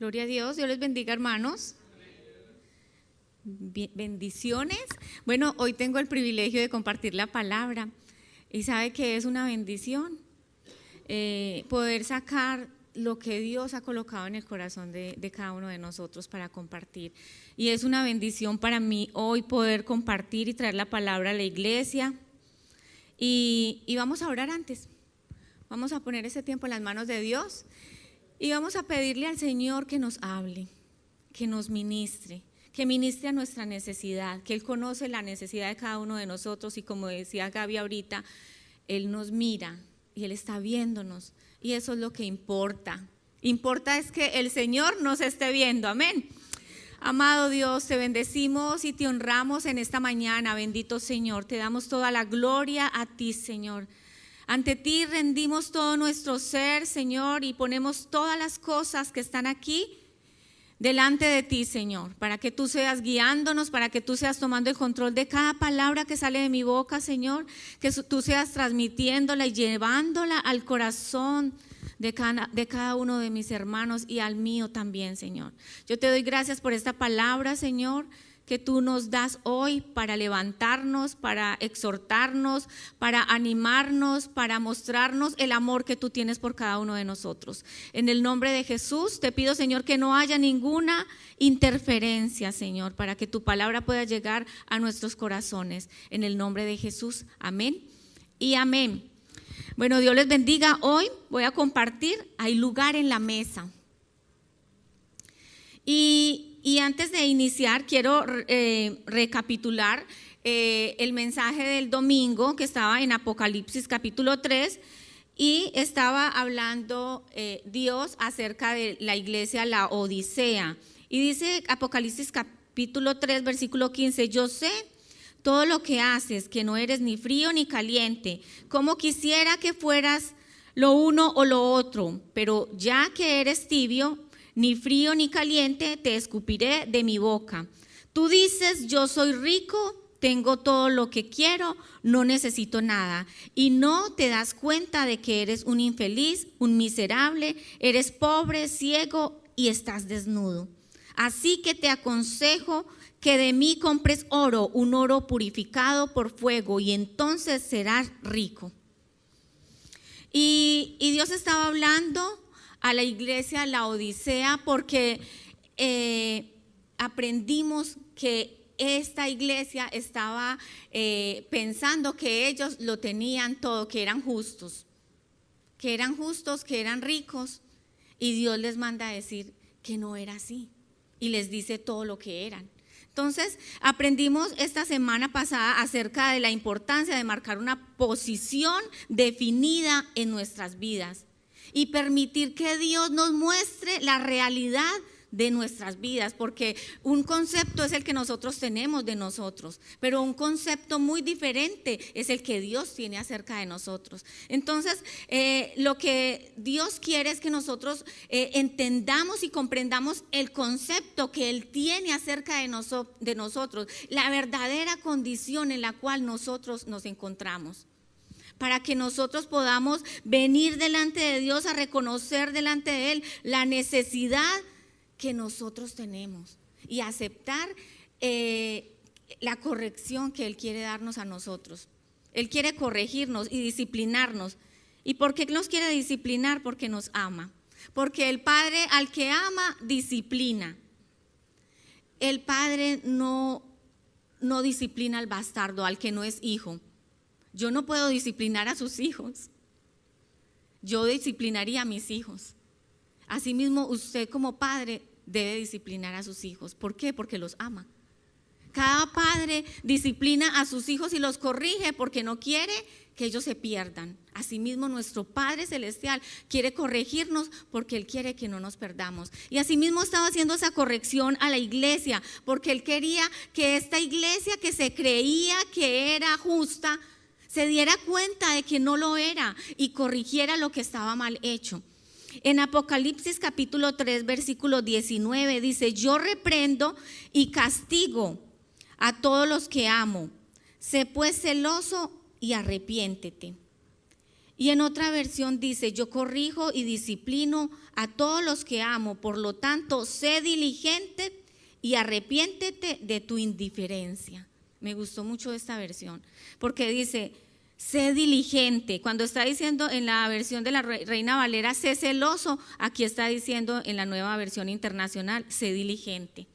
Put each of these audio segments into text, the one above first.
Gloria a Dios, Dios les bendiga, hermanos. Bendiciones. Bueno, hoy tengo el privilegio de compartir la palabra y sabe que es una bendición poder sacar lo que Dios ha colocado en el corazón de cada uno de nosotros para compartir. Y es una bendición para mí hoy poder compartir y traer la palabra a la iglesia. Y vamos a orar antes. Vamos a poner ese tiempo en las manos de Dios y vamos a pedirle al Señor que nos hable, que nos ministre, que ministre a nuestra necesidad, que Él conoce la necesidad de cada uno de nosotros y como decía Gaby ahorita, Él nos mira y Él está viéndonos y eso es lo que importa. Importa es que el Señor nos esté viendo, amén. Amado Dios, te bendecimos y te honramos en esta mañana, bendito Señor, te damos toda la gloria a ti, Señor. Ante ti rendimos todo nuestro ser, Señor, y ponemos todas las cosas que están aquí delante de ti, Señor, para que tú seas guiándonos, para que tú seas tomando el control de cada palabra que sale de mi boca, Señor, que tú seas transmitiéndola y llevándola al corazón de cada uno de mis hermanos y al mío también, Señor. Yo te doy gracias por esta palabra, Señor, que tú nos das hoy para levantarnos, para exhortarnos, para animarnos, para mostrarnos el amor que tú tienes por cada uno de nosotros. En el nombre de Jesús te pido, Señor, que no haya ninguna interferencia, Señor, para que tu palabra pueda llegar a nuestros corazones. En el nombre de Jesús, amén y amén. Bueno, Dios les bendiga. Hoy voy a compartir, hay lugar en la mesa. Y antes de iniciar, quiero recapitular el mensaje del domingo que estaba en Apocalipsis capítulo 3 y estaba hablando Dios acerca de la iglesia, la Odisea. Y dice Apocalipsis capítulo 3, versículo 15, yo sé todo lo que haces, que no eres ni frío ni caliente, como quisiera que fueras lo uno o lo otro, pero ya que eres tibio, ni frío ni caliente, te escupiré de mi boca. Tú dices, yo soy rico, tengo todo lo que quiero, no necesito nada. Y no te das cuenta de que eres un infeliz, un miserable, eres pobre, ciego y estás desnudo. Así que te aconsejo que de mí compres oro, un oro purificado por fuego, y entonces serás rico. Y Dios estaba hablando a la iglesia, la Odisea, porque aprendimos que esta iglesia estaba pensando que ellos lo tenían todo, que eran justos, que eran ricos, y Dios les manda a decir que no era así, y les dice todo lo que eran. Entonces, aprendimos esta semana pasada acerca de la importancia de marcar una posición definida en nuestras vidas y permitir que Dios nos muestre la realidad de nuestras vidas, porque un concepto es el que nosotros tenemos de nosotros, pero un concepto muy diferente es el que Dios tiene acerca de nosotros. Entonces, lo que Dios quiere es que nosotros entendamos y comprendamos el concepto que Él tiene acerca de nosotros, la verdadera condición en la cual nosotros nos encontramos, para que nosotros podamos venir delante de Dios a reconocer delante de Él la necesidad que nosotros tenemos y aceptar la corrección que Él quiere darnos a nosotros. Él quiere corregirnos y disciplinarnos. ¿Y por qué nos quiere disciplinar? Porque nos ama. Porque el Padre al que ama, disciplina. El Padre no disciplina al bastardo, al que no es hijo. Yo no puedo disciplinar a sus hijos. Yo disciplinaría a mis hijos. Asimismo, usted como padre debe disciplinar a sus hijos. ¿Por qué? Porque los ama. Cada padre disciplina a sus hijos y los corrige porque no quiere que ellos se pierdan. Asimismo, nuestro Padre Celestial quiere corregirnos porque Él quiere que no nos perdamos. Y asimismo estaba haciendo esa corrección a la iglesia porque Él quería que esta iglesia que se creía que era justa se diera cuenta de que no lo era y corrigiera lo que estaba mal hecho. En Apocalipsis capítulo 3, versículo 19 dice, yo reprendo y castigo a todos los que amo. Sé pues celoso y arrepiéntete. Y en otra versión dice, yo corrijo y disciplino a todos los que amo, por lo tanto, sé diligente y arrepiéntete de tu indiferencia. Me gustó mucho esta versión, porque dice, sé diligente. Cuando está diciendo en la versión de la Reina Valera, sé celoso, aquí está diciendo en la Nueva Versión Internacional, sé diligente.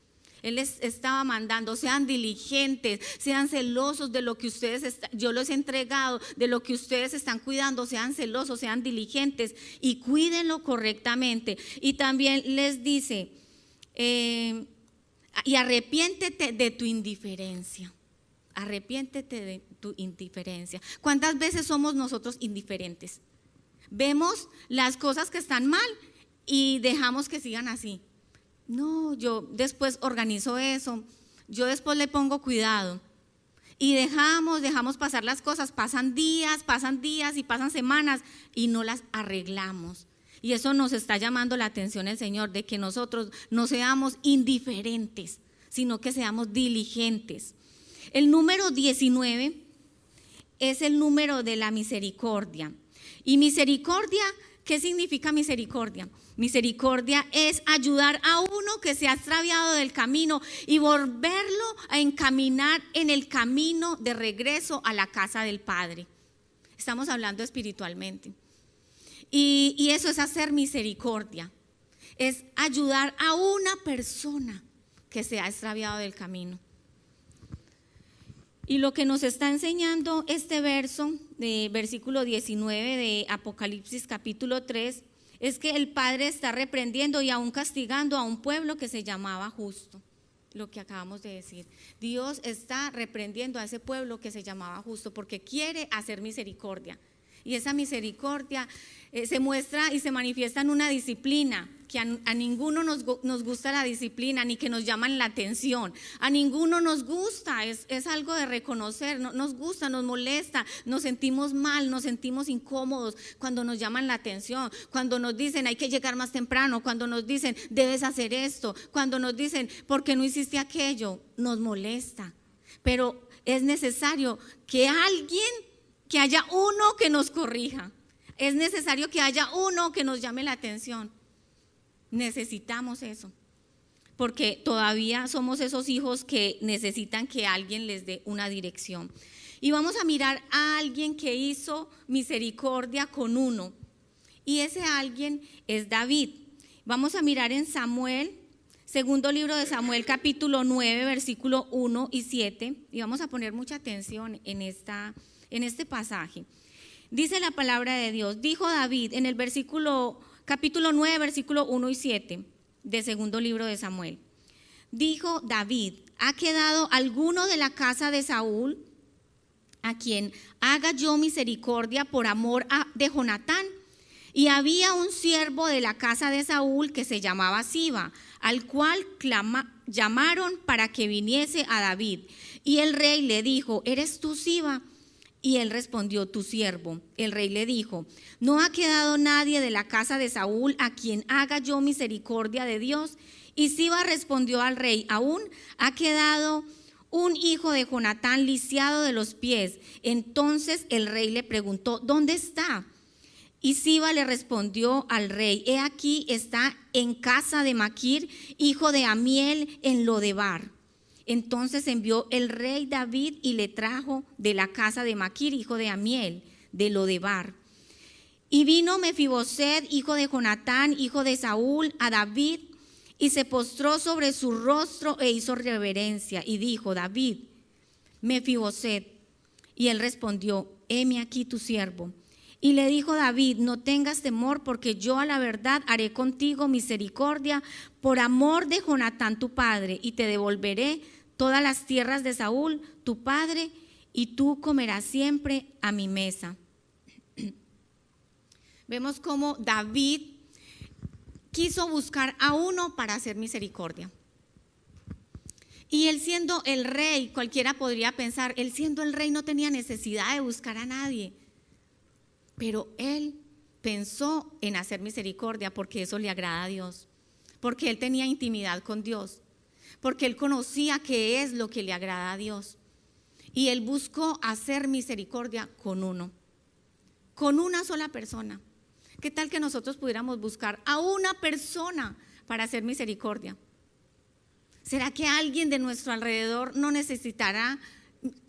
Él les estaba mandando, sean diligentes, sean celosos de lo que ustedes, yo los he entregado, de lo que ustedes están cuidando, sean celosos, sean diligentes y cuídenlo correctamente. Y también les dice, y arrepiéntete de tu indiferencia. Arrepiéntete de tu indiferencia. ¿Cuántas veces somos nosotros indiferentes? Vemos las cosas que están mal y dejamos que sigan así. No, yo después organizo eso, yo después le pongo cuidado. Y dejamos pasar las cosas, pasan días y pasan semanas y no las arreglamos. Y eso nos está llamando la atención el Señor, de que nosotros no seamos indiferentes, sino que seamos diligentes. El número 19 es el número de la misericordia. Y misericordia, ¿qué significa misericordia? Misericordia es ayudar a uno que se ha extraviado del camino y volverlo a encaminar en el camino de regreso a la casa del Padre. Estamos hablando espiritualmente. Y eso es hacer misericordia. Es ayudar a una persona que se ha extraviado del camino. Y lo que nos está enseñando este verso, de versículo 19 de Apocalipsis capítulo 3, es que el Padre está reprendiendo y aún castigando a un pueblo que se llamaba justo. Lo que acabamos de decir. Dios está reprendiendo a ese pueblo que se llamaba justo porque quiere hacer misericordia. Y esa misericordia se muestra y se manifiesta en una disciplina, que a ninguno nos gusta la disciplina, ni que nos llaman la atención. A ninguno nos gusta, es algo de reconocer, no, nos gusta, nos molesta, nos sentimos mal, nos sentimos incómodos cuando nos llaman la atención, cuando nos dicen hay que llegar más temprano, cuando nos dicen debes hacer esto, cuando nos dicen ¿por qué no hiciste aquello? Nos molesta, pero es necesario que haya uno que nos corrija, es necesario que haya uno que nos llame la atención. Necesitamos eso, porque todavía somos esos hijos que necesitan que alguien les dé una dirección. Y vamos a mirar a alguien que hizo misericordia con uno, y ese alguien es David. Vamos a mirar en Samuel, segundo libro de Samuel, capítulo 9, versículo 1 y 7, y vamos a poner mucha atención en este pasaje. Dice la palabra de Dios, dijo David en el capítulo 9, versículo 1 y 7 de segundo libro de Samuel. Dijo David, ¿ha quedado alguno de la casa de Saúl a quien haga yo misericordia por amor de Jonatán? Y había un siervo de la casa de Saúl que se llamaba Siba, al cual llamaron para que viniese a David. Y el rey le dijo, ¿eres tú Siba? Y él respondió, tu siervo. El rey le dijo, ¿no ha quedado nadie de la casa de Saúl a quien haga yo misericordia de Dios? Y Siba respondió al rey, aún ha quedado un hijo de Jonatán lisiado de los pies. Entonces el rey le preguntó, ¿dónde está? Y Siba le respondió al rey, he aquí está en casa de Maquir, hijo de Amiel, en Lodebar. Entonces envió el rey David y le trajo de la casa de Maquir, hijo de Amiel, de Lodebar. Y vino Mefiboset, hijo de Jonatán, hijo de Saúl, a David, y se postró sobre su rostro e hizo reverencia. Y dijo, David, Mefiboset. Y él respondió, heme aquí tu siervo. Y le dijo David, no tengas temor, porque yo a la verdad haré contigo misericordia por amor de Jonatán tu padre, y te devolveré todas las tierras de Saúl tu padre, y tú comerás siempre a mi mesa. Vemos cómo David quiso buscar a uno para hacer misericordia. Y él siendo el rey, cualquiera podría pensar, él siendo el rey no tenía necesidad de buscar a nadie. Pero él pensó en hacer misericordia porque eso le agrada a Dios, porque él tenía intimidad con Dios, porque él conocía qué es lo que le agrada a Dios. Y él buscó hacer misericordia con uno. con una sola persona. ¿Qué tal que nosotros pudiéramos buscar a una persona para hacer misericordia? ¿Será que alguien de nuestro alrededor no necesitará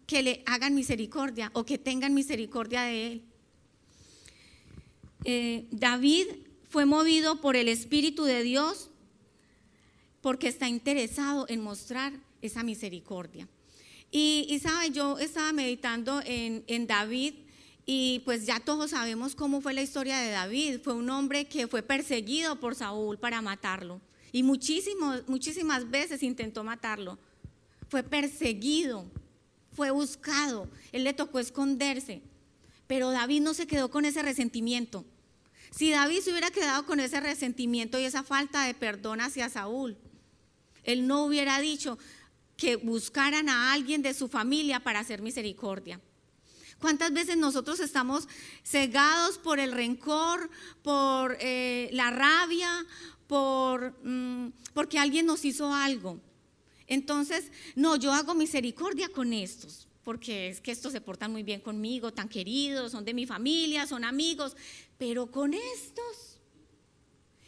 que le hagan misericordia o que tengan misericordia de él? David fue movido por el Espíritu de Dios porque está interesado en mostrar esa misericordia. Y sabe, yo estaba meditando en David, y pues ya todos sabemos cómo fue la historia de David. Fue un hombre que fue perseguido por Saúl para matarlo, y muchísimas veces intentó matarlo. Fue perseguido, fue buscado, él le tocó esconderse, pero David no se quedó con ese resentimiento. Si David se hubiera quedado con ese resentimiento y esa falta de perdón hacia Saúl, él no hubiera dicho que buscaran a alguien de su familia para hacer misericordia. ¿Cuántas veces nosotros estamos cegados por el rencor, por la rabia, porque alguien nos hizo algo? Entonces, no, yo hago misericordia con estos, porque es que estos se portan muy bien conmigo, tan queridos, son de mi familia, son amigos, pero con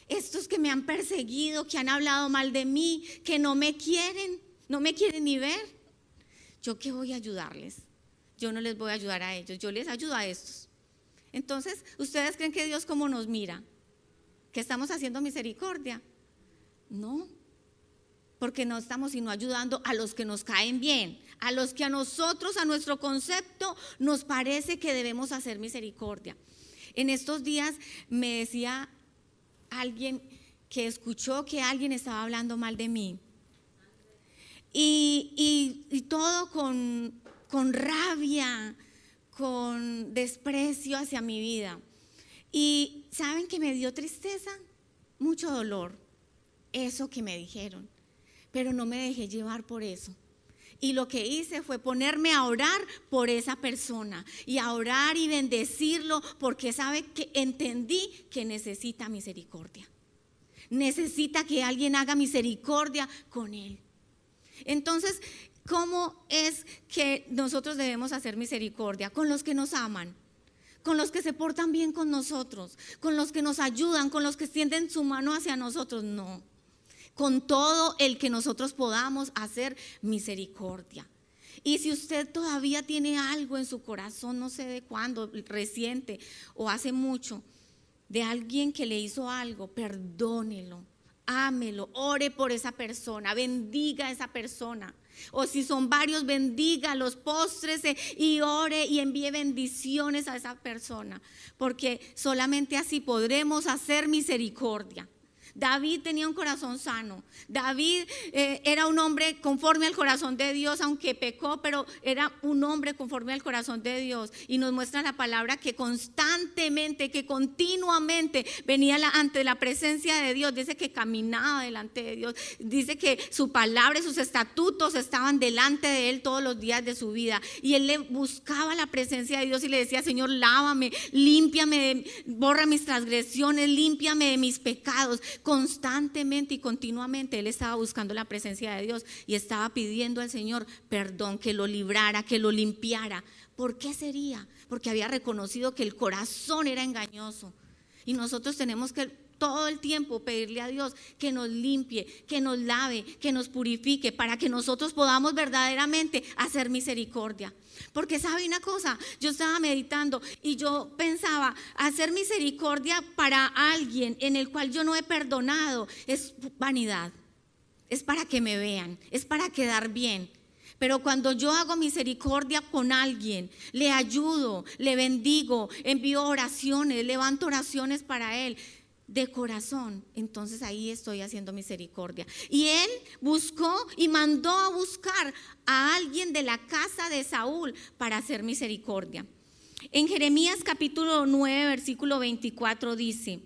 estos que me han perseguido, que han hablado mal de mí, que no me quieren ni ver, ¿yo qué voy a ayudarles? Yo no les voy a ayudar a ellos, yo les ayudo a estos. Entonces, ¿ustedes creen que Dios cómo nos mira? ¿Que estamos haciendo misericordia? No, porque no estamos sino ayudando a los que nos caen bien, a los que a nosotros, a nuestro concepto, nos parece que debemos hacer misericordia. En estos días me decía alguien que escuchó que alguien estaba hablando mal de mí, y todo con rabia, con desprecio hacia mi vida. Y ¿saben qué me dio tristeza? Mucho dolor, eso que me dijeron, pero no me dejé llevar por eso. Y lo que hice fue ponerme a orar por esa persona, y a orar y bendecirlo, porque sabe que entendí que necesita misericordia. Necesita que alguien haga misericordia con él. Entonces, ¿cómo es que nosotros debemos hacer misericordia? Con los que nos aman, con los que se portan bien con nosotros, con los que nos ayudan, con los que extienden su mano hacia nosotros. No, con todo el que nosotros podamos hacer misericordia. Y si usted todavía tiene algo en su corazón, no sé de cuándo, reciente o hace mucho, de alguien que le hizo algo, perdónelo, ámelo, ore por esa persona, bendiga a esa persona. O si son varios, bendígalos, póstrese y ore y envíe bendiciones a esa persona, porque solamente así podremos hacer misericordia. David tenía un corazón sano. David era un hombre conforme al corazón de Dios, aunque pecó, pero era un hombre conforme al corazón de Dios. Y nos muestra la palabra que constantemente, que continuamente venía ante la presencia de Dios. Dice que caminaba delante de Dios. Dice que su palabra y sus estatutos estaban delante de él todos los días de su vida. Y él le buscaba la presencia de Dios y le decía: Señor, lávame, límpiame, borra mis transgresiones, límpiame de mis pecados. Constantemente y continuamente él estaba buscando la presencia de Dios y estaba pidiendo al Señor perdón, que lo librara, que lo limpiara. ¿Por qué sería? Porque había reconocido que el corazón era engañoso, y nosotros tenemos que todo el tiempo pedirle a Dios que nos limpie, que nos lave, que nos purifique, para que nosotros podamos verdaderamente hacer misericordia. Porque sabe una cosa, yo estaba meditando y yo pensaba, hacer misericordia para alguien en el cual yo no he perdonado es vanidad, es para que me vean, es para quedar bien. Pero cuando yo hago misericordia con alguien, le ayudo, le bendigo, envío oraciones, levanto oraciones para él de corazón, entonces ahí estoy haciendo misericordia. Y él buscó y mandó a buscar a alguien de la casa de Saúl para hacer misericordia. En Jeremías capítulo 9 versículo 24 dice,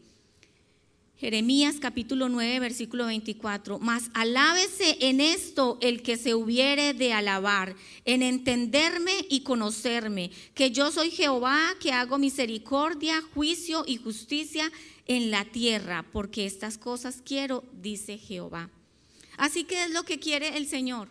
Jeremías capítulo 9 versículo 24: mas alábese en esto el que se hubiere de alabar, en entenderme y conocerme, que yo soy Jehová, que hago misericordia, juicio y justicia en la tierra, porque estas cosas quiero, dice Jehová. Así que es lo que quiere el Señor,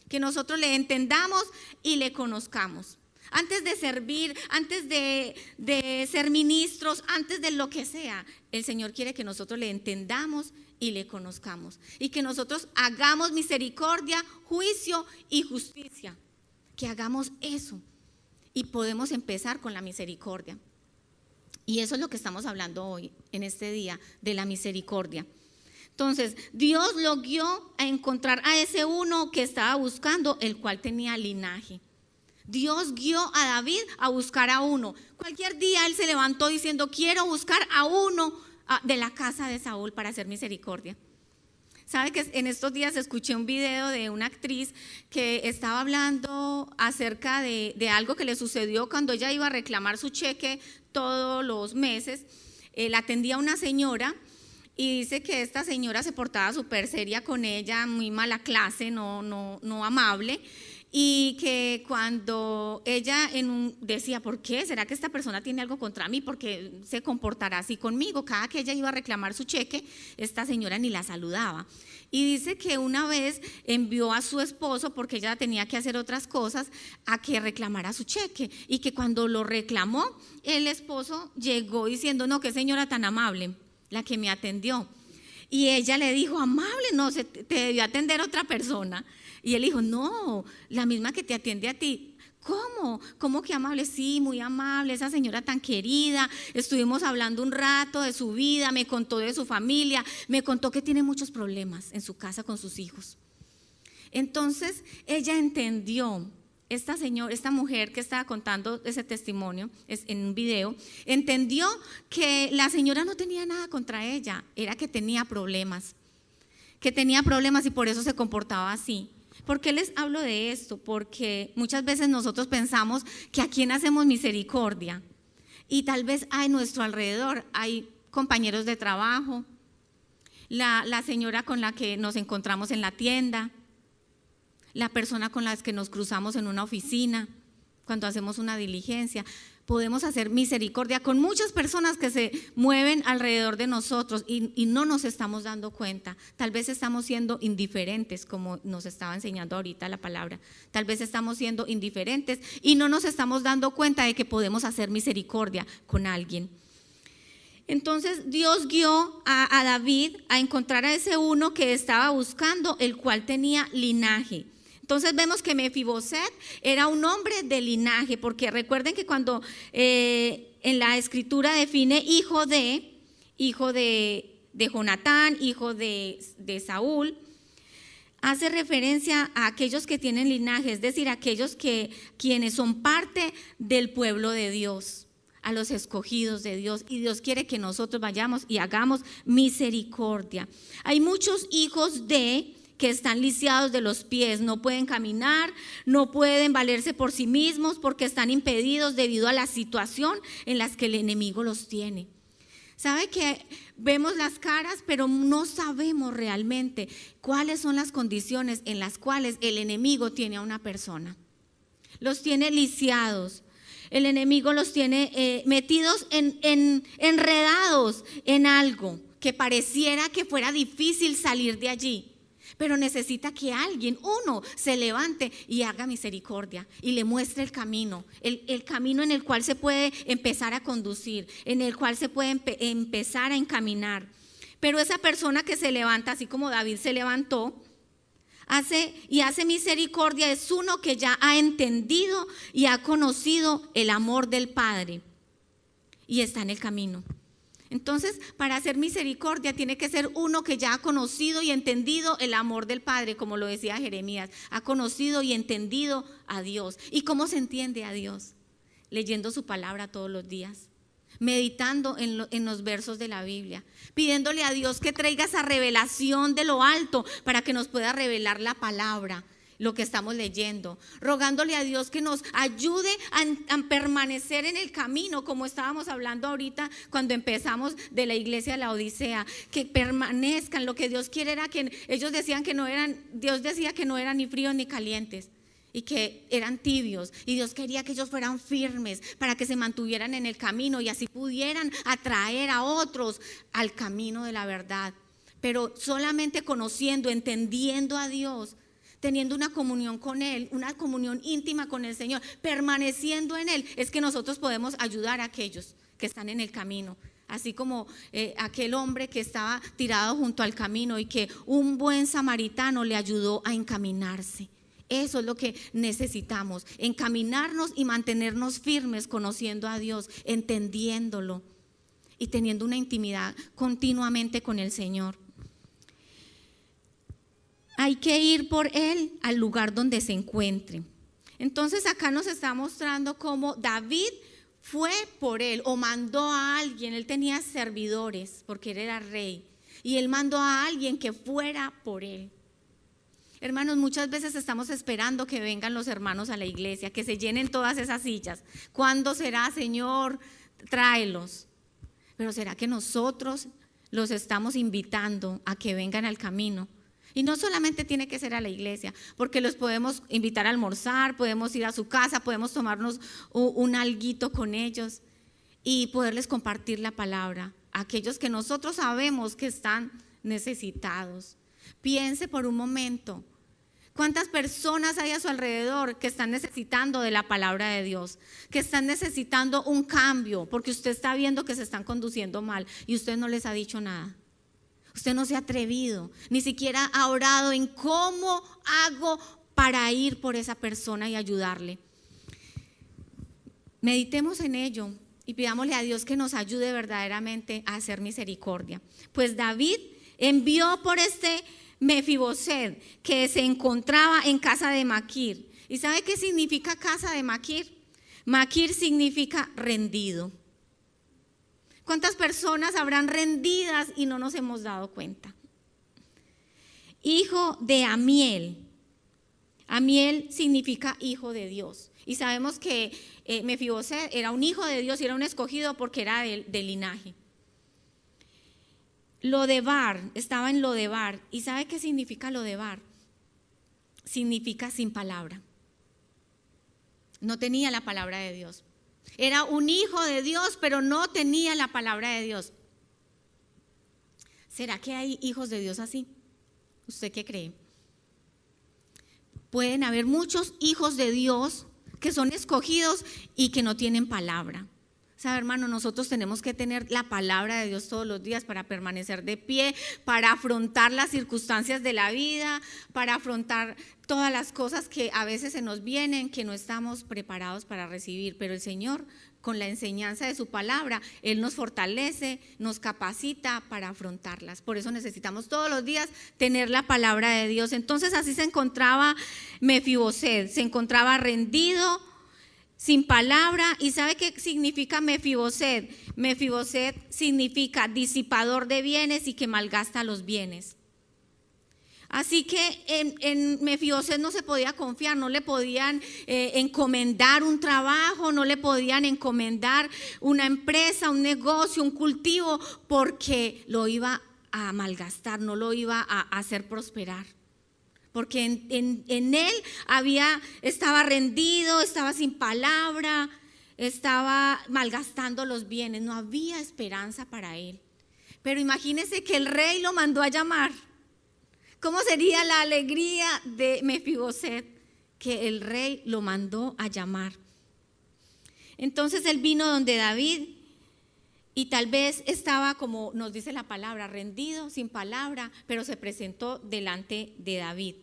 que nosotros le entendamos y le conozcamos. Antes de servir, antes de ser ministros, antes de lo que sea, el Señor quiere que nosotros le entendamos y le conozcamos. Y que nosotros hagamos misericordia, juicio y justicia. Que hagamos eso. Y podemos empezar con la misericordia. Y eso es lo que estamos hablando hoy, en este día, de la misericordia. Entonces, Dios lo guió a encontrar a ese uno que estaba buscando, el cual tenía linaje. Dios guió a David a buscar a uno. Cualquier día él se levantó diciendo, quiero buscar a uno de la casa de Saúl para hacer misericordia. ¿Sabe que en estos días escuché un video de una actriz que estaba hablando acerca de algo que le sucedió cuando ella iba a reclamar su cheque todos los meses? La atendía una señora y dice que esta señora se portaba súper seria con ella, muy mala clase, no amable. Y que cuando ella decía, ¿por qué? ¿Será que esta persona tiene algo contra mí? ¿Por qué se comportará así conmigo? Cada que ella iba a reclamar su cheque, esta señora ni la saludaba. Y dice que una vez envió a su esposo, porque ella tenía que hacer otras cosas, a que reclamara su cheque. Y que cuando lo reclamó, el esposo llegó diciendo, no, qué señora tan amable, la que me atendió. Y ella le dijo, amable, no, te debió atender otra persona. Y él dijo, no, la misma que te atiende a ti. ¿Cómo? ¿Cómo que amable? Sí, muy amable, esa señora tan querida. Estuvimos hablando un rato de su vida, me contó de su familia, me contó que tiene muchos problemas en su casa con sus hijos. Entonces ella entendió, esta mujer que estaba contando ese testimonio en un video, entendió que la señora no tenía nada contra ella, era que tenía problemas y por eso se comportaba así. ¿Por qué les hablo de esto? Porque muchas veces nosotros pensamos que a quién hacemos misericordia y tal vez a nuestro alrededor hay compañeros de trabajo, la señora con la que nos encontramos en la tienda, la persona con la que nos cruzamos en una oficina, cuando hacemos una diligencia. Podemos hacer misericordia con muchas personas que se mueven alrededor de nosotros y no nos estamos dando cuenta. Tal vez estamos siendo indiferentes, como nos estaba enseñando ahorita la palabra. Tal vez estamos siendo indiferentes y no nos estamos dando cuenta de que podemos hacer misericordia con alguien. Entonces Dios guió a David a encontrar a ese uno que estaba buscando, el cual tenía linaje. Entonces vemos que Mefiboset era un hombre de linaje, porque recuerden que cuando en la escritura define hijo de Jonatán, hijo de Saúl, hace referencia a aquellos que tienen linaje, es decir, aquellos quienes son parte del pueblo de Dios, a los escogidos de Dios, y Dios quiere que nosotros vayamos y hagamos misericordia. Hay muchos hijos que están lisiados de los pies, no pueden caminar, no pueden valerse por sí mismos porque están impedidos debido a la situación en la que el enemigo los tiene. ¿Sabe que vemos las caras, pero no sabemos realmente cuáles son las condiciones en las cuales el enemigo tiene a una persona? Los tiene lisiados. El enemigo los tiene metidos enredados en algo que pareciera que fuera difícil salir de allí. Pero necesita que alguien, uno, se levante y haga misericordia y le muestre el camino en el cual se puede empezar a conducir, en el cual se puede empezar a encaminar. Pero esa persona que se levanta, así como David se levantó, hace misericordia, es uno que ya ha entendido y ha conocido el amor del Padre y está en el camino. Entonces, para hacer misericordia tiene que ser uno que ya ha conocido y entendido el amor del Padre, como lo decía Jeremías, ha conocido y entendido a Dios. ¿Y cómo se entiende a Dios? Leyendo su palabra todos los días, meditando en los versos de la Biblia, pidiéndole a Dios que traiga esa revelación de lo alto para que nos pueda revelar la palabra, lo que estamos leyendo, rogándole a Dios que nos ayude a permanecer en el camino, como estábamos hablando ahorita cuando empezamos de la iglesia de la Odisea, que permanezcan. Lo que Dios quiere era que ellos decían que no eran, Dios decía que no eran ni fríos ni calientes y que eran tibios, y Dios quería que ellos fueran firmes para que se mantuvieran en el camino y así pudieran atraer a otros al camino de la verdad. Pero solamente conociendo, entendiendo a Dios, teniendo una comunión con Él, una comunión íntima con el Señor, permaneciendo en Él, es que nosotros podemos ayudar a aquellos que están en el camino. Así como aquel hombre que estaba tirado junto al camino y que un buen samaritano le ayudó a encaminarse. Eso es lo que necesitamos, encaminarnos y mantenernos firmes conociendo a Dios, entendiéndolo y teniendo una intimidad continuamente con el Señor. Hay que ir por Él al lugar donde se encuentre. Entonces acá nos está mostrando cómo David fue por él o mandó a alguien. Él tenía servidores porque él era rey y él mandó a alguien que fuera por él. Hermanos, muchas veces estamos esperando que vengan los hermanos a la iglesia, que se llenen todas esas sillas. ¿Cuándo será, Señor? Tráelos. Pero ¿será que nosotros los estamos invitando a que vengan al camino? Y no solamente tiene que ser a la iglesia, porque los podemos invitar a almorzar, podemos ir a su casa, podemos tomarnos un alguito con ellos y poderles compartir la palabra a aquellos que nosotros sabemos que están necesitados. Piense por un momento, ¿cuántas personas hay a su alrededor que están necesitando de la palabra de Dios? Que están necesitando un cambio, porque usted está viendo que se están conduciendo mal y usted no les ha dicho nada. Usted no se ha atrevido, ni siquiera ha orado en cómo hago para ir por esa persona y ayudarle. Meditemos en ello y pidámosle a Dios que nos ayude verdaderamente a hacer misericordia. Pues David envió por este Mefiboset que se encontraba en casa de Maquir. ¿Y sabe qué significa casa de Maquir? Maquir significa rendido. ¿Cuántas personas habrán rendidas y no nos hemos dado cuenta? Hijo de Amiel. Amiel significa hijo de Dios. Y sabemos que Mefiboset era un hijo de Dios y era un escogido porque era del linaje. Lodebar, estaba en Lodebar. ¿Y sabe qué significa Lodebar? Significa sin palabra. No tenía la palabra de Dios. Era un hijo de Dios, pero no tenía la palabra de Dios. ¿Será que hay hijos de Dios así? ¿Usted qué cree? Pueden haber muchos hijos de Dios que son escogidos y que no tienen palabra. ¿Sabe, hermano? Nosotros tenemos que tener la palabra de Dios todos los días para permanecer de pie, para afrontar las circunstancias de la vida, para afrontar todas las cosas que a veces se nos vienen, que no estamos preparados para recibir. Pero el Señor, con la enseñanza de su palabra, Él nos fortalece, nos capacita para afrontarlas. Por eso necesitamos todos los días tener la palabra de Dios. Entonces así se encontraba Mefiboset, se encontraba rendido, sin palabra. ¿Y sabe qué significa Mefiboset? Mefiboset significa disipador de bienes y que malgasta los bienes. Así que en Mefiboset no se podía confiar, no le podían encomendar un trabajo, no le podían encomendar una empresa, un negocio, un cultivo, porque lo iba a malgastar, no lo iba a hacer prosperar. Porque en él estaba rendido, estaba sin palabra, estaba malgastando los bienes, no había esperanza para él. Pero imagínense que el rey lo mandó a llamar. ¿Cómo sería la alegría de Mefiboset que el rey lo mandó a llamar? Entonces él vino donde David y tal vez estaba, como nos dice la palabra, rendido, sin palabra, pero se presentó delante de David.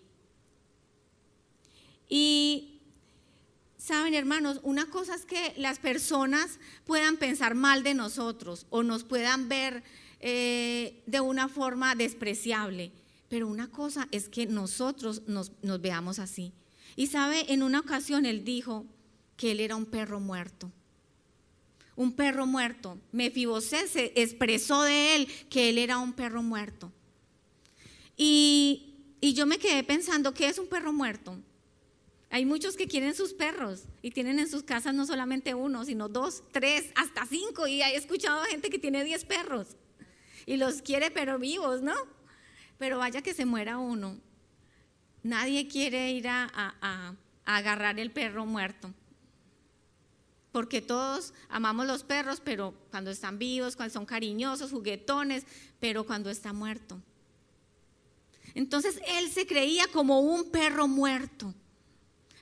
Y saben, hermanos, una cosa es que las personas puedan pensar mal de nosotros o nos puedan ver de una forma despreciable, pero una cosa es que nosotros nos veamos así. Y sabe, en una ocasión él dijo que él era un perro muerto. Un perro muerto. Mefiboset se expresó de él que él era un perro muerto. Y yo me quedé pensando, ¿qué es un perro muerto? Hay muchos que quieren sus perros y tienen en sus casas no solamente uno, sino 2, 3, hasta 5. Y he escuchado gente que tiene 10 perros y los quiere pero vivos, ¿no? Pero vaya que se muera uno. Nadie quiere ir a agarrar el perro muerto. Porque todos amamos los perros, pero cuando están vivos, cuando son cariñosos, juguetones, pero cuando está muerto. Entonces él se creía como un perro muerto.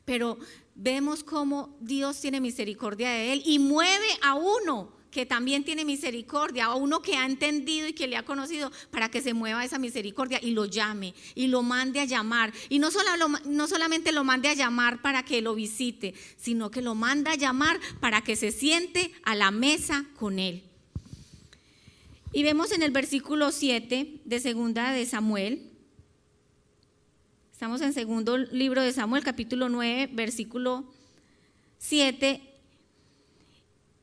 Pero vemos cómo Dios tiene misericordia de él y mueve a uno que también tiene misericordia, a uno que ha entendido y que le ha conocido, para que se mueva esa misericordia y lo llame y lo mande a llamar. Y no solamente lo mande a llamar para que lo visite, sino que lo manda a llamar para que se siente a la mesa con él. Y vemos en el versículo 7 de segunda de Samuel. Estamos en segundo libro de Samuel, capítulo 9, versículo 7.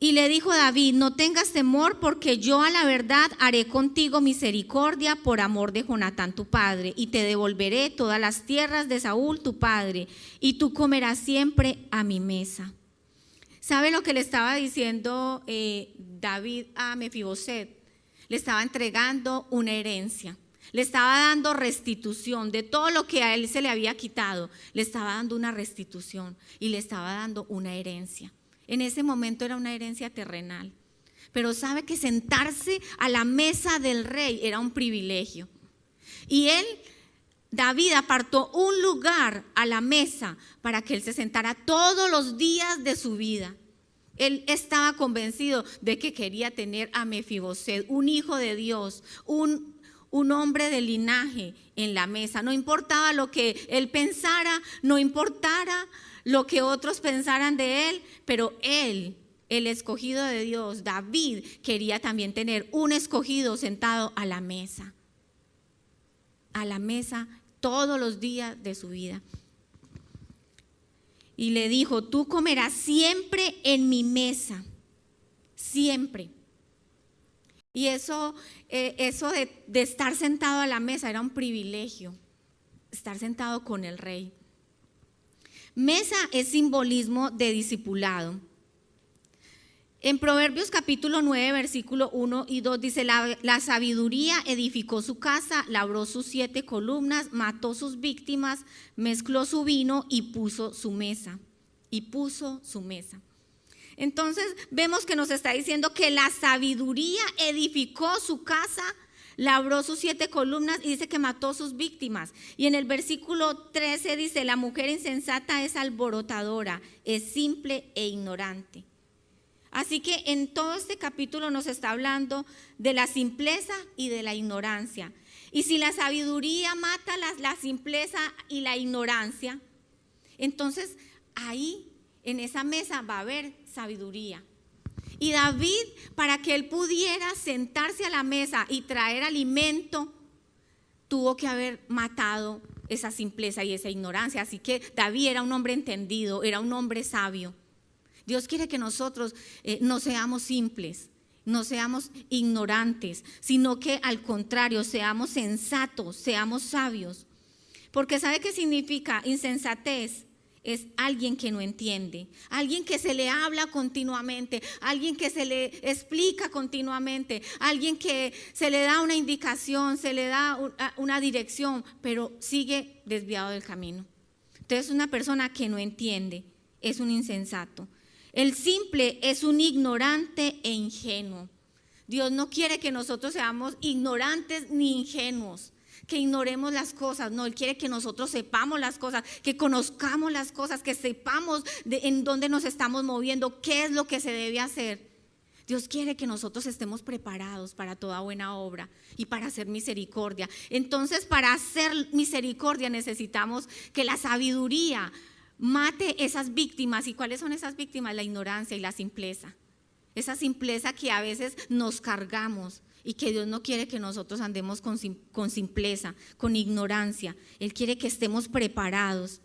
Y le dijo David: no tengas temor, porque yo a la verdad haré contigo misericordia por amor de Jonatán tu padre, y te devolveré todas las tierras de Saúl tu padre, y tú comerás siempre a mi mesa. ¿Sabe lo que le estaba diciendo David a Mefiboset? Le estaba entregando una herencia. Le estaba dando restitución de todo lo que a él se le había quitado. Le estaba dando una restitución y le estaba dando una herencia. En ese momento era una herencia terrenal. Pero sabe que sentarse a la mesa del rey era un privilegio. Y David apartó un lugar a la mesa para que él se sentara todos los días de su vida. Él estaba convencido de que quería tener a Mefiboset, un hijo de Dios, un hombre de linaje en la mesa. No importaba lo que él pensara, no importara lo que otros pensaran de él, pero él, el escogido de Dios, David, quería también tener un escogido sentado a la mesa todos los días de su vida. Y le dijo: tú comerás siempre en mi mesa, siempre. Y eso de estar sentado a la mesa era un privilegio, estar sentado con el rey. Mesa es simbolismo de discipulado. En Proverbios capítulo 9, versículo 1 y 2 dice: la sabiduría edificó su casa, labró sus 7 columnas, mató sus víctimas, mezcló su vino y puso su mesa. Entonces vemos que nos está diciendo que la sabiduría edificó su casa, labró sus 7 columnas y dice que mató sus víctimas. Y en el versículo 13 dice: la mujer insensata es alborotadora, es simple e ignorante. Así que en todo este capítulo nos está hablando de la simpleza y de la ignorancia. Y si la sabiduría mata la simpleza y la ignorancia, entonces ahí en esa mesa va a haber sabiduría. Y David, para que él pudiera sentarse a la mesa y traer alimento, tuvo que haber matado esa simpleza y esa ignorancia. Así que David era un hombre entendido, era un hombre sabio. Dios quiere que nosotros no seamos simples, no seamos ignorantes, sino que al contrario, seamos sensatos, seamos sabios. Porque ¿sabe qué significa insensatez? Es alguien que no entiende, alguien que se le habla continuamente, alguien que se le explica continuamente, alguien que se le da una indicación, se le da una dirección, pero sigue desviado del camino. Entonces una persona que no entiende es un insensato. El simple es un ignorante e ingenuo. Dios no quiere que nosotros seamos ignorantes ni ingenuos, que ignoremos las cosas. No, Él quiere que nosotros sepamos las cosas, que conozcamos las cosas, que sepamos en dónde nos estamos moviendo, qué es lo que se debe hacer. Dios quiere que nosotros estemos preparados para toda buena obra y para hacer misericordia. Entonces, para hacer misericordia necesitamos que la sabiduría mate esas víctimas. ¿Y cuáles son esas víctimas? La ignorancia y la simpleza. Esa simpleza que a veces nos cargamos y que Dios no quiere que nosotros andemos con simpleza, con ignorancia. Él quiere que estemos preparados.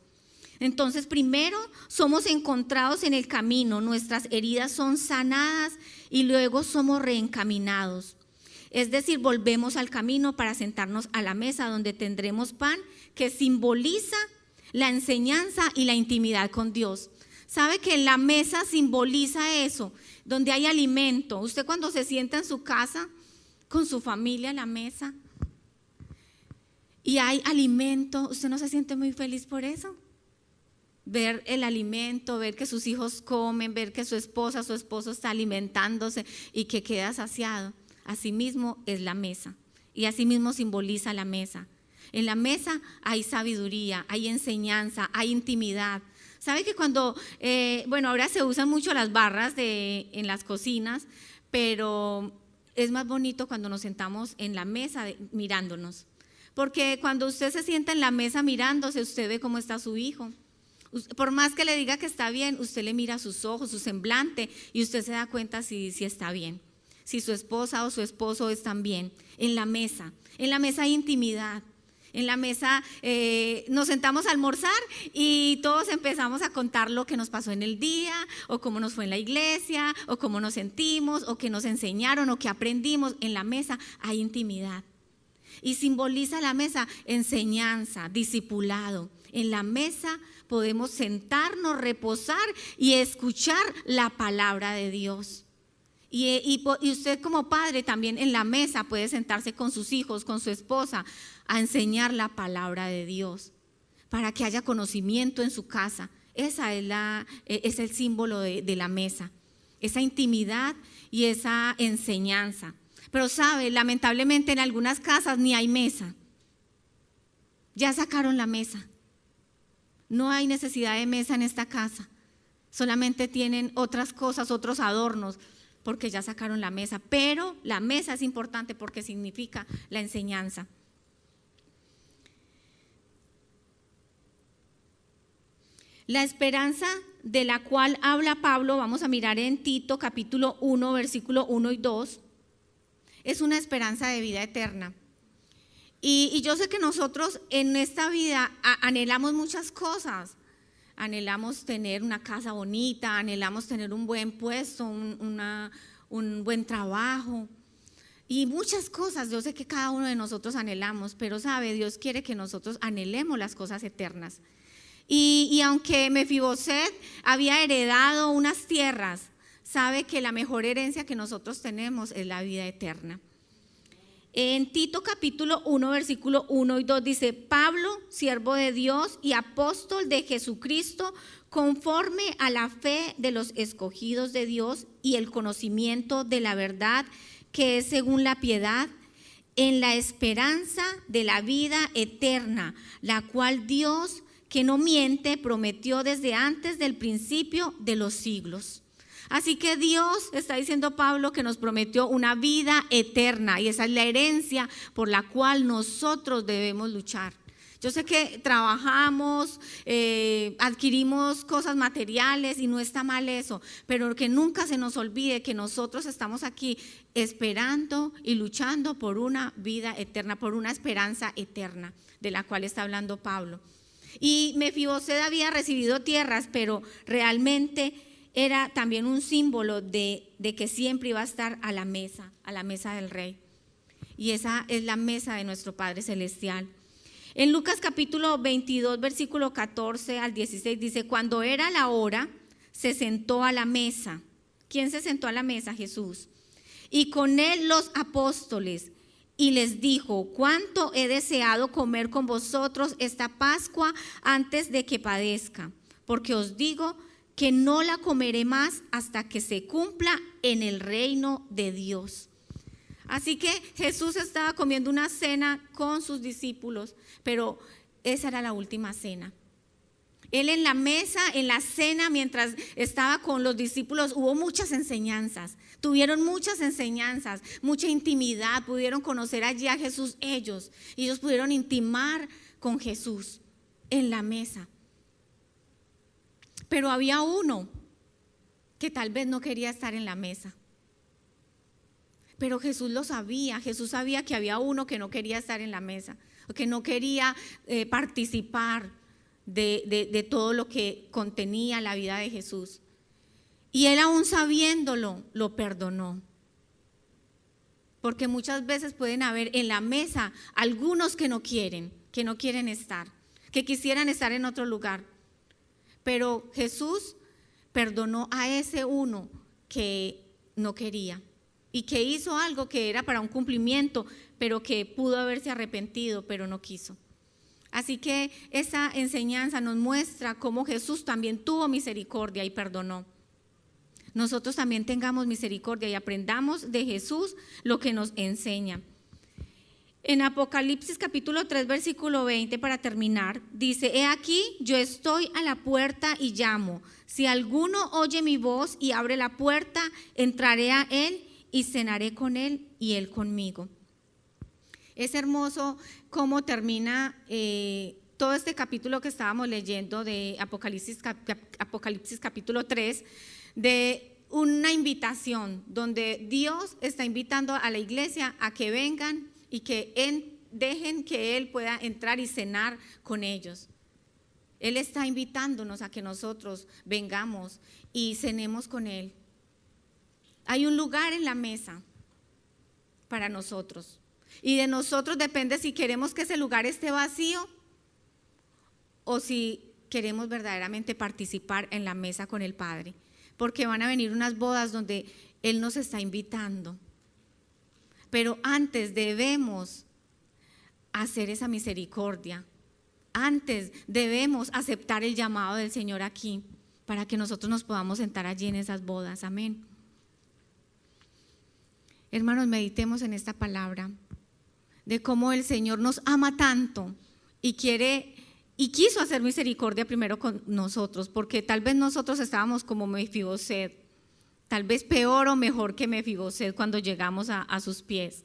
Entonces, primero somos encontrados en el camino, nuestras heridas son sanadas y luego somos reencaminados. Es decir, volvemos al camino para sentarnos a la mesa donde tendremos pan, que simboliza la enseñanza y la intimidad con Dios. ¿Sabe que la mesa simboliza eso? Donde hay alimento. Usted cuando se sienta en su casa con su familia a la mesa y hay alimento, ¿usted no se siente muy feliz por eso? Ver el alimento, ver que sus hijos comen, ver que su esposa, su esposo está alimentándose y que queda saciado. Así mismo es la mesa y así mismo simboliza la mesa. En la mesa hay sabiduría, hay enseñanza, hay intimidad. ¿Sabe que cuando, ahora se usan mucho las barras en las cocinas, pero es más bonito cuando nos sentamos en la mesa mirándonos? Porque cuando usted se sienta en la mesa mirándose, usted ve cómo está su hijo. Por más que le diga que está bien, usted le mira sus ojos, su semblante, y usted se da cuenta si está bien, si su esposa o su esposo están bien. En la mesa hay intimidad. En la mesa nos sentamos a almorzar y todos empezamos a contar lo que nos pasó en el día, o cómo nos fue en la iglesia, o cómo nos sentimos, o qué nos enseñaron, o qué aprendimos. En la mesa hay intimidad. Y simboliza la mesa enseñanza, discipulado. En la mesa podemos sentarnos, reposar y escuchar la palabra de Dios. Y usted como padre también en la mesa puede sentarse con sus hijos, con su esposa, a enseñar la palabra de Dios, para que haya conocimiento en su casa. Esa es el símbolo de la mesa, esa intimidad y esa enseñanza. Pero sabe, lamentablemente en algunas casas ni hay mesa. Ya sacaron la mesa. No hay necesidad de mesa en esta casa. Solamente tienen otras cosas, otros adornos, porque ya sacaron la mesa. Pero la mesa es importante porque significa la enseñanza. La esperanza de la cual habla Pablo, vamos a mirar en Tito capítulo 1, versículo 1 y 2, es una esperanza de vida eterna. Y yo sé que nosotros en esta vida anhelamos muchas cosas. Anhelamos tener una casa bonita, anhelamos tener un buen puesto, un buen trabajo y muchas cosas. Yo sé que cada uno de nosotros anhelamos, pero sabe, Dios quiere que nosotros anhelemos las cosas eternas. Y aunque Mefiboset había heredado unas tierras, sabe que la mejor herencia que nosotros tenemos es la vida eterna. En Tito capítulo 1, versículo 1 y 2 dice: Pablo, siervo de Dios y apóstol de Jesucristo, conforme a la fe de los escogidos de Dios y el conocimiento de la verdad que es según la piedad, en la esperanza de la vida eterna, la cual Dios, que no miente, prometió desde antes del principio de los siglos. Así que Dios, está diciendo Pablo, que nos prometió una vida eterna, y esa es la herencia por la cual nosotros debemos luchar. Yo sé que trabajamos, adquirimos cosas materiales y no está mal eso, pero que nunca se nos olvide que nosotros estamos aquí esperando y luchando por una vida eterna, por una esperanza eterna de la cual está hablando Pablo. Y Mefiboset había recibido tierras, pero realmente era también un símbolo de que siempre iba a estar a la mesa del rey. Y esa es la mesa de nuestro Padre Celestial. En Lucas capítulo 22, versículo 14 al 16 dice: cuando era la hora, se sentó a la mesa. ¿Quién se sentó a la mesa? Jesús. Y con él los apóstoles. Y les dijo: cuánto he deseado comer con vosotros esta Pascua antes de que padezca, porque os digo que no la comeré más hasta que se cumpla en el reino de Dios. Así que Jesús estaba comiendo una cena con sus discípulos, pero esa era la última cena. Él en la mesa, en la cena, mientras estaba con los discípulos, hubo muchas enseñanzas. Tuvieron muchas enseñanzas, mucha intimidad, pudieron conocer allí a Jesús ellos. Y ellos pudieron intimar con Jesús en la mesa. Pero había uno que tal vez no quería estar en la mesa. Pero Jesús lo sabía, Jesús sabía que había uno que no quería estar en la mesa, que no quería participar de todo lo que contenía la vida de Jesús. Y él, aún sabiéndolo, lo perdonó. Porque muchas veces pueden haber en la mesa algunos que no quieren estar, que quisieran estar en otro lugar. Pero Jesús perdonó a ese uno que no quería y que hizo algo que era para un cumplimiento, pero que pudo haberse arrepentido, pero no quiso. Así que esa enseñanza nos muestra cómo Jesús también tuvo misericordia y perdonó. Nosotros también tengamos misericordia y aprendamos de Jesús lo que nos enseña. En Apocalipsis capítulo 3, versículo 20, para terminar, dice: he aquí, yo estoy a la puerta y llamo. Si alguno oye mi voz y abre la puerta, entraré a él y cenaré con él y él conmigo. Es hermoso cómo termina todo este capítulo que estábamos leyendo de Apocalipsis capítulo 3, de una invitación donde Dios está invitando a la iglesia a que vengan y que dejen que Él pueda entrar y cenar con ellos. Él está invitándonos a que nosotros vengamos y cenemos con Él. Hay un lugar en la mesa para nosotros. Y de nosotros depende si queremos que ese lugar esté vacío o si queremos verdaderamente participar en la mesa con el Padre. Porque van a venir unas bodas donde Él nos está invitando. Pero antes debemos hacer esa misericordia. Antes debemos aceptar el llamado del Señor aquí para que nosotros nos podamos sentar allí en esas bodas. Amén. Hermanos, meditemos en esta palabra de cómo el Señor nos ama tanto y quiso hacer misericordia primero con nosotros, porque tal vez nosotros estábamos como Mefiboset, tal vez peor o mejor que Mefiboset cuando llegamos a sus pies.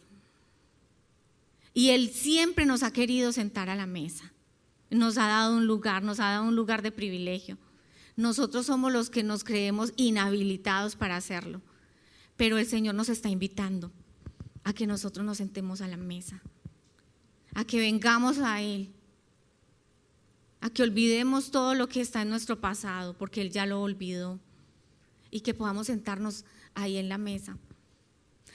Y Él siempre nos ha querido sentar a la mesa, nos ha dado un lugar de privilegio. Nosotros somos los que nos creemos inhabilitados para hacerlo, pero el Señor nos está invitando a que nosotros nos sentemos a la mesa, a que vengamos a Él, a que olvidemos todo lo que está en nuestro pasado, porque Él ya lo olvidó, y que podamos sentarnos ahí en la mesa.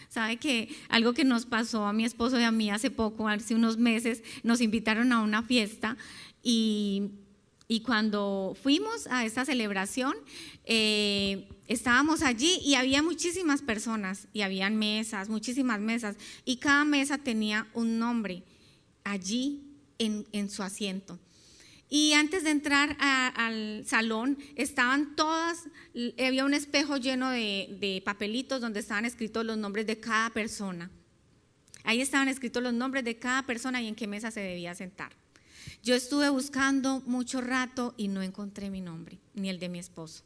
¿Sabe que algo que nos pasó a mi esposo y a mí hace poco, hace unos meses, nos invitaron a una fiesta y cuando fuimos a esta celebración, estábamos allí y había muchísimas personas y habían mesas, muchísimas mesas, y cada mesa tenía un nombre allí en su asiento. Y antes de entrar al salón estaban todas, había un espejo lleno de papelitos donde estaban escritos los nombres de cada persona. Ahí estaban escritos los nombres de cada persona y en qué mesa se debía sentar. Yo estuve buscando mucho rato y no encontré mi nombre, ni el de mi esposo.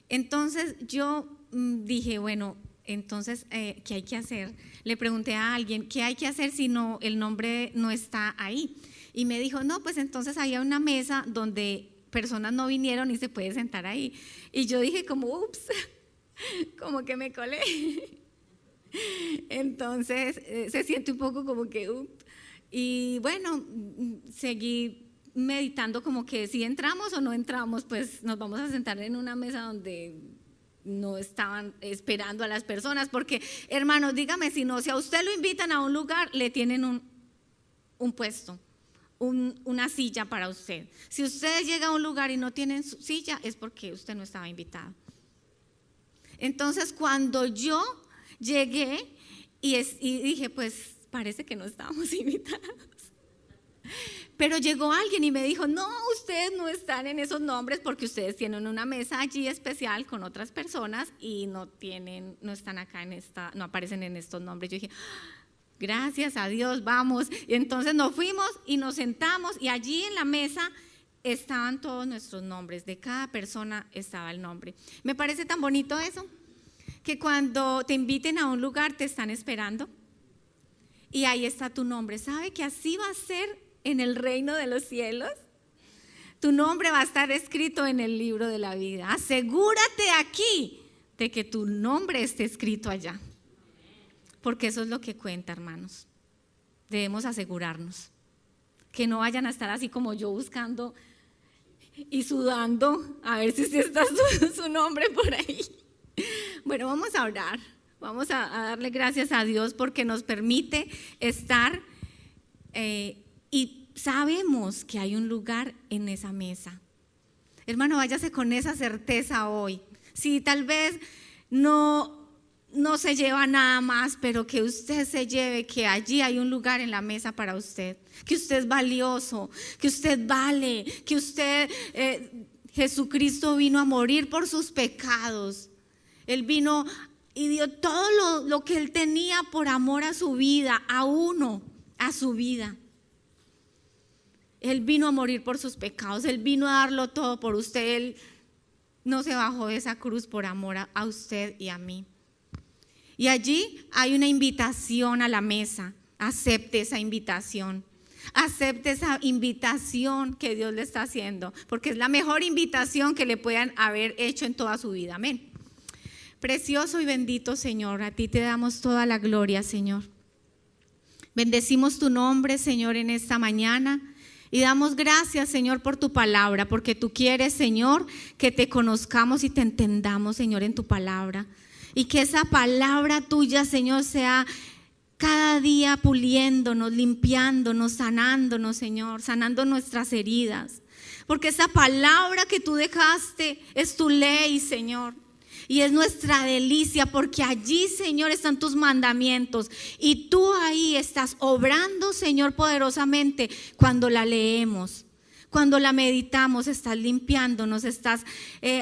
Entonces yo dije, bueno, entonces, ¿qué hay que hacer? Le pregunté a alguien, ¿qué hay que hacer si el nombre no está ahí? Y me dijo, no, pues entonces había una mesa donde personas no vinieron y se puede sentar ahí. Y yo dije como, ups, como que me colé. Entonces se siente un poco como que, ups. Y bueno, seguí meditando como que si entramos o no entramos, pues nos vamos a sentar en una mesa donde no estaban esperando a las personas. Porque, hermanos, dígame si no, si a usted lo invitan a un lugar, le tienen un puesto. Una silla para usted. Si usted llega a un lugar y no tienen su silla, es porque usted no estaba invitado. Entonces, cuando yo llegué y dije, pues parece que no estábamos invitados. Pero llegó alguien y me dijo, no, ustedes no están en esos nombres porque ustedes tienen una mesa allí especial con otras personas y no están acá no aparecen en estos nombres. Yo dije, gracias a Dios, vamos. Y entonces nos fuimos y nos sentamos y allí en la mesa estaban todos nuestros nombres, de cada persona estaba el nombre. Me parece tan bonito eso, que cuando te inviten a un lugar te están esperando y ahí está tu nombre. ¿Sabe que así va a ser en el reino de los cielos? Tu nombre va a estar escrito en el libro de la vida. Asegúrate aquí de que tu nombre esté escrito allá. Porque eso es lo que cuenta, hermanos. Debemos asegurarnos que no vayan a estar así como yo buscando y sudando a ver si está su nombre por ahí. Bueno, vamos a orar, vamos a darle gracias a Dios porque nos permite estar y sabemos que hay un lugar en esa mesa. Hermano, váyase con esa certeza hoy. Si tal vez no se lleva nada más, pero que usted se lleve que allí hay un lugar en la mesa para usted, que usted es valioso, que usted vale, que usted, Jesucristo vino a morir por sus pecados. Él vino y dio todo lo que Él tenía por amor a su vida, a uno, a su vida. Él vino a morir por sus pecados, Él vino a darlo todo por usted. Él no se bajó de esa cruz por amor a usted y a mí. Y allí hay una invitación a la mesa. Acepte esa invitación. Acepte esa invitación que Dios le está haciendo, porque es la mejor invitación que le puedan haber hecho en toda su vida. Amén. Precioso y bendito Señor, a ti te damos toda la gloria, Señor. Bendecimos tu nombre, Señor, en esta mañana. Y damos gracias, Señor, por tu palabra, porque tú quieres, Señor, que te conozcamos y te entendamos, Señor, en tu palabra. Y que esa palabra tuya, Señor, sea cada día puliéndonos, limpiándonos, sanándonos, Señor, sanando nuestras heridas. Porque esa palabra que tú dejaste es tu ley, Señor. Y es nuestra delicia, porque allí, Señor, están tus mandamientos. Y tú ahí estás obrando, Señor, poderosamente cuando la leemos. Cuando la meditamos, estás limpiándonos, estás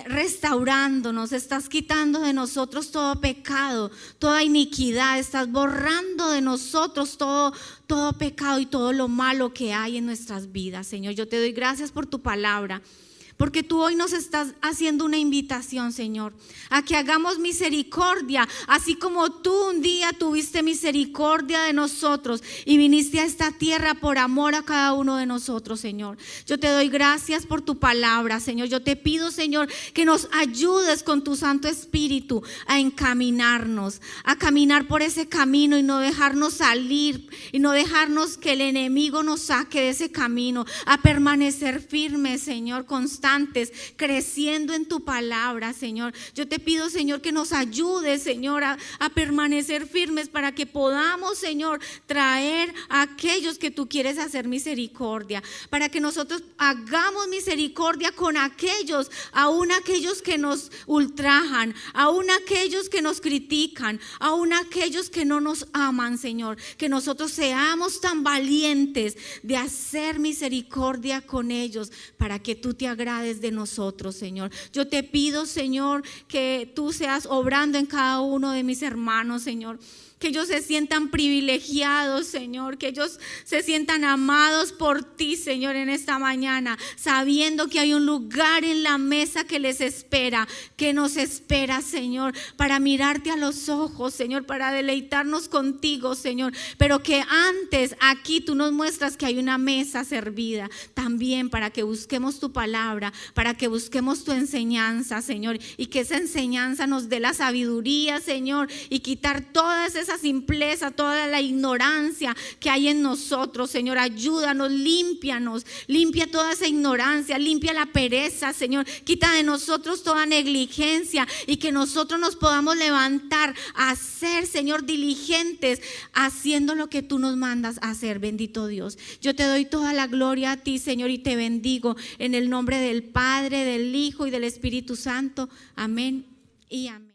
restaurándonos, estás quitando de nosotros todo pecado, toda iniquidad, estás borrando de nosotros todo pecado y todo lo malo que hay en nuestras vidas. Señor, yo te doy gracias por tu palabra. Porque tú hoy nos estás haciendo una invitación, Señor, a que hagamos misericordia, así como tú un día tuviste misericordia de nosotros y viniste a esta tierra por amor a cada uno de nosotros, Señor. Yo te doy gracias por tu palabra, Señor. Yo te pido, Señor, que nos ayudes con tu Santo Espíritu a encaminarnos, a caminar por ese camino y no dejarnos salir y no dejarnos que el enemigo nos saque de ese camino, a permanecer firmes, Señor, constantes, creciendo en tu palabra, Señor. Yo te pido, Señor, que nos ayudes, Señor, a permanecer firmes para que podamos, Señor, traer a aquellos que tú quieres hacer misericordia, para que nosotros hagamos misericordia con aquellos, aún aquellos que nos ultrajan, aún aquellos que nos critican, aún aquellos que no nos aman, Señor. Que nosotros seamos tan valientes de hacer misericordia con ellos para que tú te agrades de nosotros, Señor. Yo te pido, Señor, que tú seas obrando en cada uno de mis hermanos, Señor. Que ellos se sientan privilegiados, Señor, que ellos se sientan amados por ti, Señor, en esta mañana, sabiendo que hay un lugar en la mesa que les espera, que nos espera, Señor, para mirarte a los ojos, Señor, para deleitarnos contigo, Señor, pero que antes aquí tú nos muestras que hay una mesa servida también para que busquemos tu palabra, para que busquemos tu enseñanza, Señor, y que esa enseñanza nos dé la sabiduría, Señor, y quitar todas esas simpleza, toda la ignorancia que hay en nosotros, Señor. Ayúdanos, límpianos, limpia toda esa ignorancia, limpia la pereza, Señor. Quita de nosotros toda negligencia y que nosotros nos podamos levantar a ser, Señor, diligentes, haciendo lo que tú nos mandas a hacer, bendito Dios. Yo te doy toda la gloria a ti, Señor, y te bendigo en el nombre del Padre, del Hijo y del Espíritu Santo. Amén y amén.